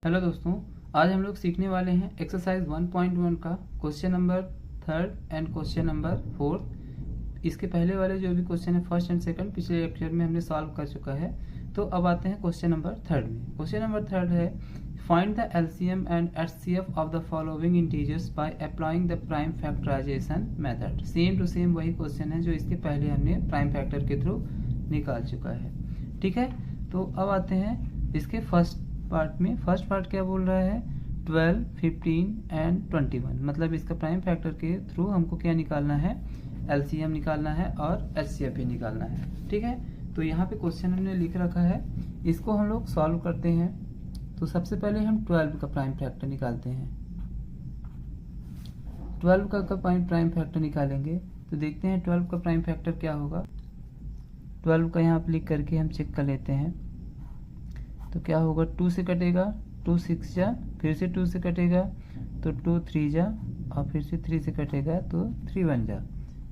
Hello दोस्तों, आज हम लोग सीखने वाले हैं एक्सरसाइज 1.1 का question number 3 and question number 4। इसके पहले वाले जो भी क्वेश्चन है फर्स्ट एंड सेकंड पिछले लेक्चर में हमने सॉल्व कर चुका है। तो अब आते हैं क्वेश्चन नंबर 3 में। क्वेश्चन नंबर 3 है find the LCM and HCF of the following integers by applying the prime factorisation method. Same to same वही क्वेश्चन है जो इसके पहले हमने प्राइम फैक्टर के थ्रू निकाल चुका है। ठीक है, तो अब आते हैं इसके फर्स्ट पार्ट क्या बोल रहा है 12, 15 एंड 21। मतलब इसका प्राइम फैक्टर के थ्रू हमको क्या निकालना है, एलसीएम निकालना है और एचसीएफ भी निकालना है। ठीक है, तो यहाँ पे क्वेश्चन हमने लिख रखा है, इसको हम लोग सॉल्व करते हैं। तो सबसे पहले हम 12 का प्राइम फैक्टर निकालते हैं। 12 का प्राइम फैक्टर निकालेंगे तो देखते हैं 12 का प्राइम फैक्टर क्या होगा। 12 का यहाँ पे लिख करके हम चेक कर लेते हैं। तो क्या होगा, 2 से कटेगा, 2 6 जा, फिर से 2 से कटेगा तो 2 3 जा, और फिर से 3 से कटेगा तो 3 1 जा।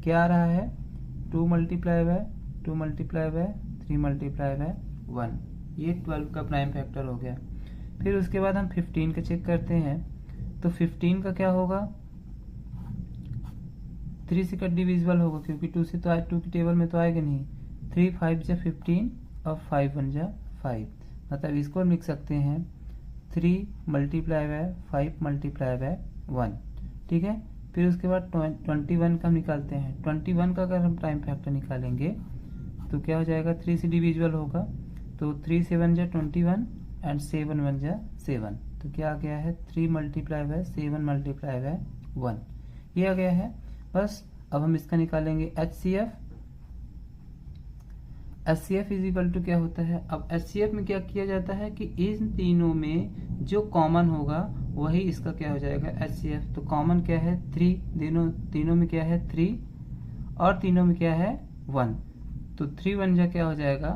क्या आ रहा है, 2 multiply by 2 multiply by 3 multiply by 1। ये 12 का प्राइम फैक्टर हो गया। फिर उसके बाद हम 15 का चेक करते हैं। तो 15 का क्या होगा, 3 से कट डिविजिबल होगा क्योंकि 2 से तो 2 की टेबल में तो आएगा नहीं। 3 5 जा 15 और 5 1 जा 5। मतलब इसको हम लिख सकते हैं 3 मल्टीप्लाई बाय 5 मल्टीप्लाई बाय 1। ठीक है, फिर उसके बाद 21 का हम निकालते हैं। 21 का अगर हम प्राइम फैक्टर निकालेंगे तो क्या हो जाएगा, 3 से डिविजिबल होगा तो 3 7 जा 21 एंड 7 1 जा 7। तो क्या आ गया है, 3 मल्टीप्लाई बाय 7 मल्टीप्लाई बाय 1। ये आ गया है। बस अब हम इसका निकालेंगे HCF. HCF is equal to क्या होता है, अब एचसीएफ में क्या किया जाता है कि इन तीनों में जो कॉमन होगा वही इसका क्या हो जाएगा एचसीएफ। तो कॉमन क्या है 3, तीनों में क्या है 3 और तीनों में क्या है 1। तो 3 1 जा क्या हो जाएगा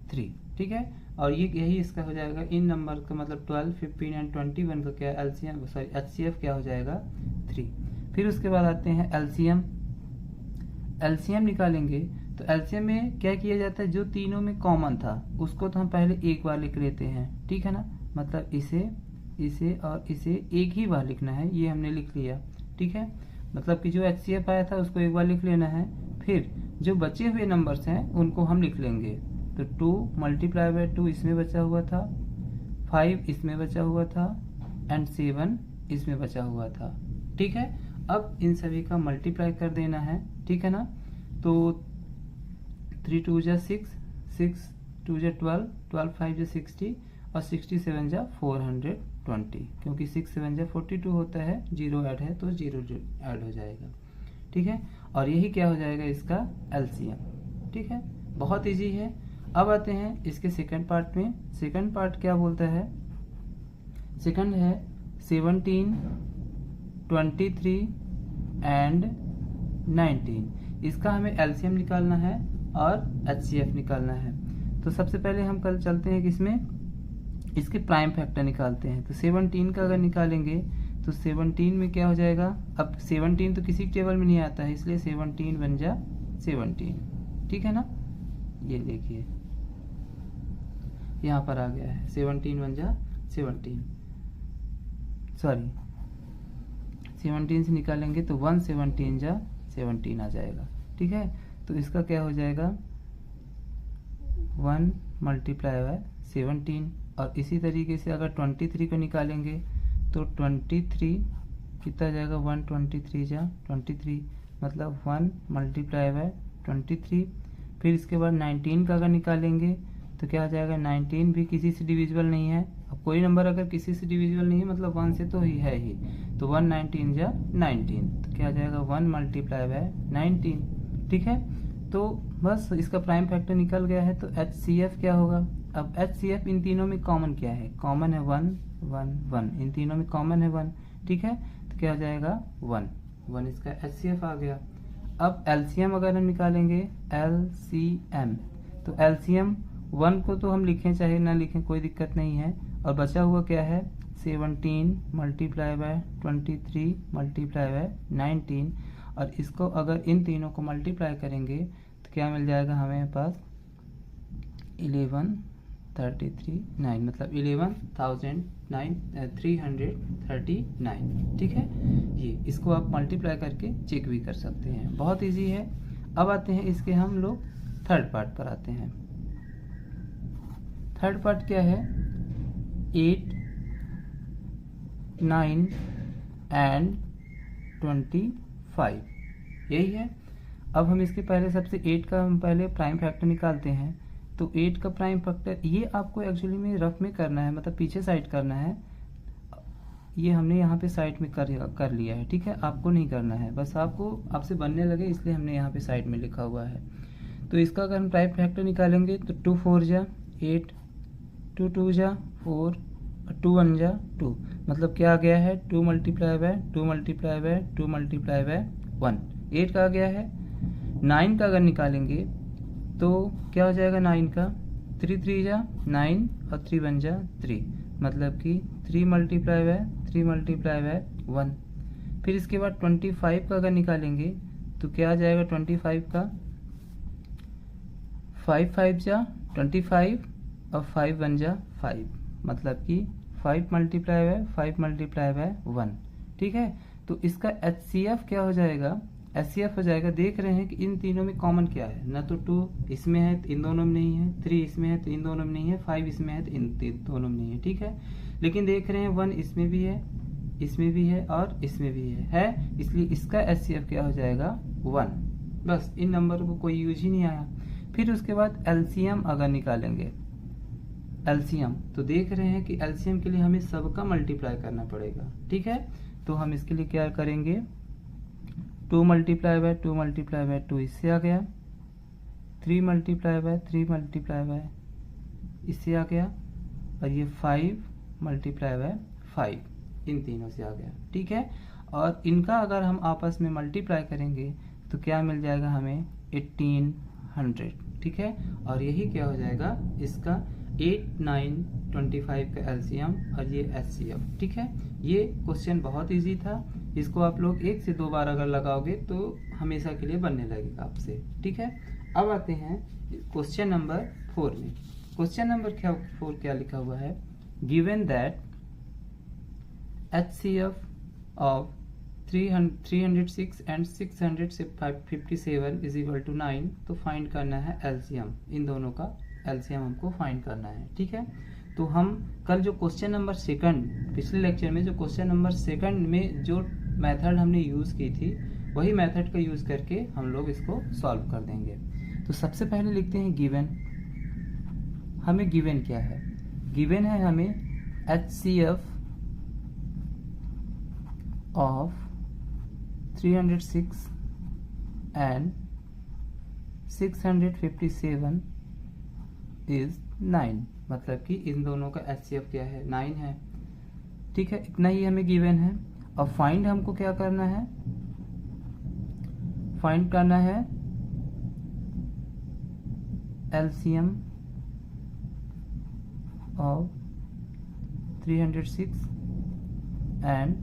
3। ठीक है, और ये यही इसका हो जाएगा इन नंबर का, मतलब 12 15 एंड 21 का क्या एलसीएम एचसीएफ क्या हो जाएगा 3। फिर उसके बाद आते हैं एलसीएम। एलसीएम निकालेंगे तो एलसीएम में क्या किया जाता है, जो तीनों में कॉमन था उसको तो हम पहले एक बार लिख लेते हैं। ठीक है ना, मतलब इसे और इसे एक ही बार लिखना है, ये हमने लिख लिया। ठीक है, मतलब कि जो एचसीएफ आया था उसको एक बार लिख लेना है। फिर जो बचे हुए नंबर्स हैं उनको हम लिख लेंगे। तो 2 मल्टीप्लाई बाय 2 इसमें बचा हुआ था, 5 इसमें बचा हुआ था एंड 7 इसमें बचा हुआ था। ठीक है, अब इन सभी का मल्टीप्लाई कर देना है। ठीक है ना, तो 3 2 जा 6, 6 2 जा 12, 12 5 जा 60 और 67 जा 420। क्योंकि 6 7 जा 42 होता है, 0 ऐड है तो 0 ऐड हो जाएगा। ठीक है, और यही क्या हो जाएगा इसका एलसीएम। ठीक है, बहुत इजी है। अब आते हैं इसके सेकंड पार्ट में। सेकंड पार्ट क्या बोलता है, सेकंड है 17 23 एंड 19। इसका हमें एलसीएम निकालना है और एचसीएफ निकालना है। तो सबसे पहले हम कल चलते हैं किसमें, इसके प्राइम फैक्टर निकालते हैं। तो 17 का अगर निकालेंगे तो 17 में क्या हो जाएगा, अब 17 तो किसी टेबल में नहीं आता है इसलिए 17 बन जा 17। ठीक है ना, ये देखिए यहाँ पर आ गया है 17 बन जा 17, सॉरी 17 से निकालेंगे तो 1 17 जा 17 आ जाएगा। ठीक है, तो इसका क्या हो जाएगा 1 मल्टीप्लाई बाय 17। और इसी तरीके से अगर 23 को निकालेंगे तो 23 कितना जाएगा, 1 23 जा 23, मतलब 1 मल्टीप्लाई बाय 23। फिर इसके बाद 19 का अगर निकालेंगे तो क्या हो जाएगा, 19 भी किसी से डिविजिबल नहीं है। अब कोई नंबर अगर किसी से डिविजिबल नहीं है मतलब 1 से तो ही है ही, तो 1 19 जा 19। तो क्या हो जाएगा 1 मल्टीप्लाई बाय 19। ठीक है, तो बस इसका प्राइम फैक्टर निकल गया है। तो एचसीएफ क्या होगा, अब एचसीएफ इन तीनों में कॉमन क्या है, कॉमन है 1 1 1, इन तीनों में कॉमन है 1। ठीक है, तो क्या हो जाएगा 1 इसका एचसीएफ आ गया। अब एलसीएम अगर हम निकालेंगे एलसीएम, तो एलसीएम 1 को तो हम लिखें चाहे ना लिखें कोई दिक्कत नहीं है। और बचा हुआ क्या है 17 मल्टीप्लाई बाय 23 मल्टीप्लाई बाय 19। और इसको अगर इन तीनों को मल्टीप्लाई करेंगे तो क्या मिल जाएगा हमें पास 11 11,339 मतलब 11,339, ठीक है। ये इसको आप मल्टीप्लाई करके चेक भी कर सकते हैं, बहुत इजी है। अब आते हैं इसके हम लोग थर्ड पार्ट पर आते हैं। थर्ड पार्ट क्या है, 8, 9 एंड 25, यही है। अब हम इसके पहले सबसे 8 का हम पहले प्राइम फैक्टर निकालते हैं। तो 8 का प्राइम फैक्टर ये आपको एक्चुअली में रफ में करना है, मतलब पीछे साइड करना है। ये हमने यहाँ पे साइड में कर लिया है, ठीक है। आपको नहीं करना है, बस आपसे बनने लगे इसलिए हमने यहाँ पे साइड में लिखा हुआ है। तो इसका अगर हम प्राइम फैक्टर निकालेंगे तो 2 4 जा 8, 2 2 जा 4, 2 1 जा 2, मतलब क्या आ गया है 2 multiply by 2 multiply by 2 multiply by 1, 8 का आ गया है। 9 का अगर निकालेंगे तो क्या हो जाएगा 9 का, 3 3 जा 9 और 3 1 जा 3, मतलब कि 3 मल्टीप्लाई बाय 3 मल्टीप्लाई बाय 1। फिर इसके बाद 25 का अगर निकालेंगे तो क्या आ जाएगा 25 का, 5 5 जा 25 और 5 1 जा 5, मतलब कि 5 मल्टीप्लाई बाय 5 मल्टीप्लाई बाय 1, ठीक है। तो इसका HCF क्या हो जाएगा, HCF हो जाएगा, देख रहे हैं कि इन तीनों में कॉमन क्या है, ना तो 2 इसमें है तो इन दोनों में नहीं है, 3 इसमें है तो इन दोनों में नहीं है, 5 इसमें है तो इन दोनों में नहीं है, ठीक है। लेकिन देख रहे हैं 1 इसमें भी है, इसमें भी है और इसमें भी है, इसलिए इसका HCF क्या हो जाएगा 1। बस इन नंबर को कोई यूज ही नहीं आया। फिर उसके बाद LCM अगर निकालेंगे, LCM तो देख रहे हैं कि LCM के लिए हमें सबका मल्टीप्लाई करना पड़ेगा, ठीक है। तो हम इसके लिए क्या करेंगे, 2 मल्टीप्लाई बाय 2 मल्टीप्लाई बाय 2 इससे आ गया, 3 मल्टीप्लाई बाय 3 मल्टीप्लाई बाय इससे आ गया, और ये 5 मल्टीप्लाई बाय 5 इन तीनों से आ गया, ठीक है। और इनका अगर हम आपस में मल्टीप्लाई करेंगे तो क्या मिल जाएगा हमें 1800, ठीक है। और यही क्या हो जाएगा इसका 8 9 25 का LCM और ये HCF, ठीक है। ये क्वेश्चन बहुत इजी था, इसको आप लोग 1 से 2 बार अगर लगाओगे तो हमेशा के लिए बनने लगेगा आपसे, ठीक है। अब आते हैं क्वेश्चन नंबर 4 में। क्वेश्चन नंबर 4 क्या लिखा हुआ है, given that HCF of 306 and 657 is equal to 9, तो फाइंड करना है LCM, इन दोनों का LCM हमको फाइंड करना है, ठीक है। तो हम कल जो क्वेश्चन नंबर 2 पिछले लेक्चर में जो क्वेश्चन नंबर 2 में जो मेथड हमने यूज़ की थी वही मेथड का यूज़ करके हम लोग इसको सॉल्व कर देंगे। तो सबसे पहले लिखते हैं गिवन। हमें गिवन क्या है, गिवन है हमें HCF ऑफ 306 एंड 657 इज 9, मतलब कि इन दोनों का HCF क्या है 9 है, ठीक है। इतना ही हमें गिवन है। और फाइंड हमको क्या करना है, फाइंड करना है LCM ऑफ 306 एंड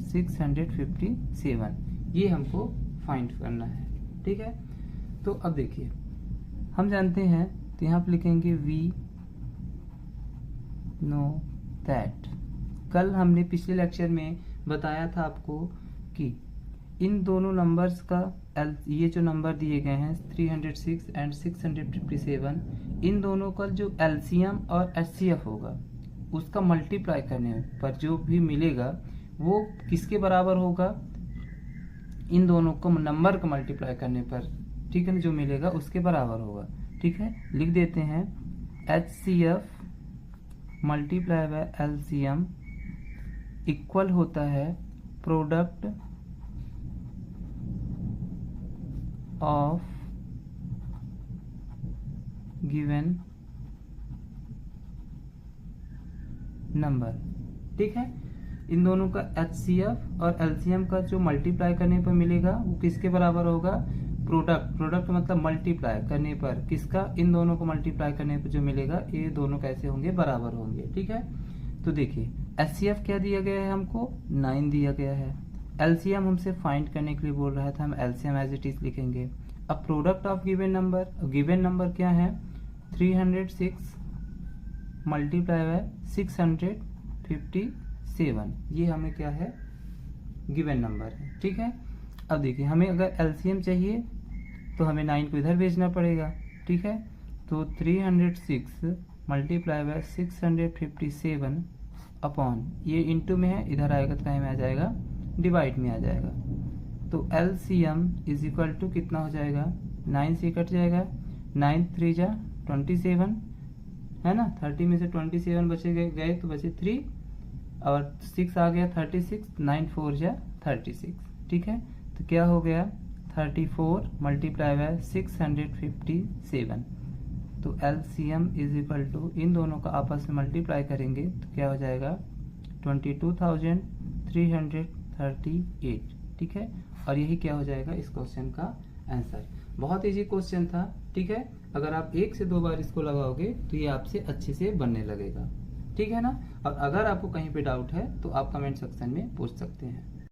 657, ये हमको फाइंड करना है, ठीक है। तो अब देखिए हम जानते हैं, तो यहाँ पे लिखेंगे वी नो दैट। कल हमने पिछले लेक्चर में बताया था आपको कि इन दोनों नंबर्स का ये जो नंबर दिए गए हैं 306 एंड 657, इन दोनों का जो LCM और HCF होगा उसका मल्टीप्लाई करने पर जो भी मिलेगा वो किसके बराबर होगा, इन दोनों को नंबर का मल्टीप्लाई करने पर, ठीक है ना, जो मिलेगा उसके बराबर होगा, ठीक है। लिख देते हैं HCF multiply by LCM equal होता है प्रोडक्ट ऑफ गिवन नंबर, ठीक है। इन दोनों का HCF और LCM का जो मल्टीप्लाई करने पर मिलेगा वो किसके बराबर होगा, प्रोडक्ट मतलब मल्टीप्लाई करने पर किसका, इन दोनों को मल्टीप्लाई करने पर जो मिलेगा ये दोनों कैसे होंगे, बराबर होंगे, ठीक है। तो देखिए HCF क्या दिया गया है हमको 9 दिया गया है, LCM हमसे फाइंड करने के लिए बोल रहा था, हम LCM एज इट इज लिखेंगे। अब प्रोडक्ट ऑफ गिवन नंबर क्या है 306 मल्टीप्लाई बाय 657, ये हमें क्या है, गिवन नंबर है। ठीक है, अब देखिए हमें अगर एलसीएम चाहिए तो हमें 9 को इधर भेजना पड़ेगा। ठीक है, तो 306 मल्टीप्लाई बाय 657 अपॉन, ये इंटू में है, इधर आएगा तो कहीं में आ जाएगा, डिवाइड में आ जाएगा। तो एलसीएम इज इक्वल टू कितना हो जाएगा, 9 से कट जाएगा, 9 3 जा 27 है ना, 30 में से 27 बचे गए तो बचे 3 और 6 आ गया 36, 9 4 जा 36। ठीक है, तो क्या हो गया 34 मल्टीप्लाई बाय 657। तो एलसीएम इज इक्वल टू, इन दोनों का आपस में मल्टीप्लाई करेंगे तो क्या हो जाएगा 22,338। ठीक है, और यही क्या हो जाएगा इस क्वेश्चन का आंसर। बहुत इजी क्वेश्चन था। ठीक है, अगर आप 1 से 2 बार इसको लगाओगे तो ये आपसे अच्छे से बनने लगेगा। ठीक है ना, और अगर आपको कहीं पे डाउट है तो आप कमेंट सेक्शन में पूछ सकते हैं।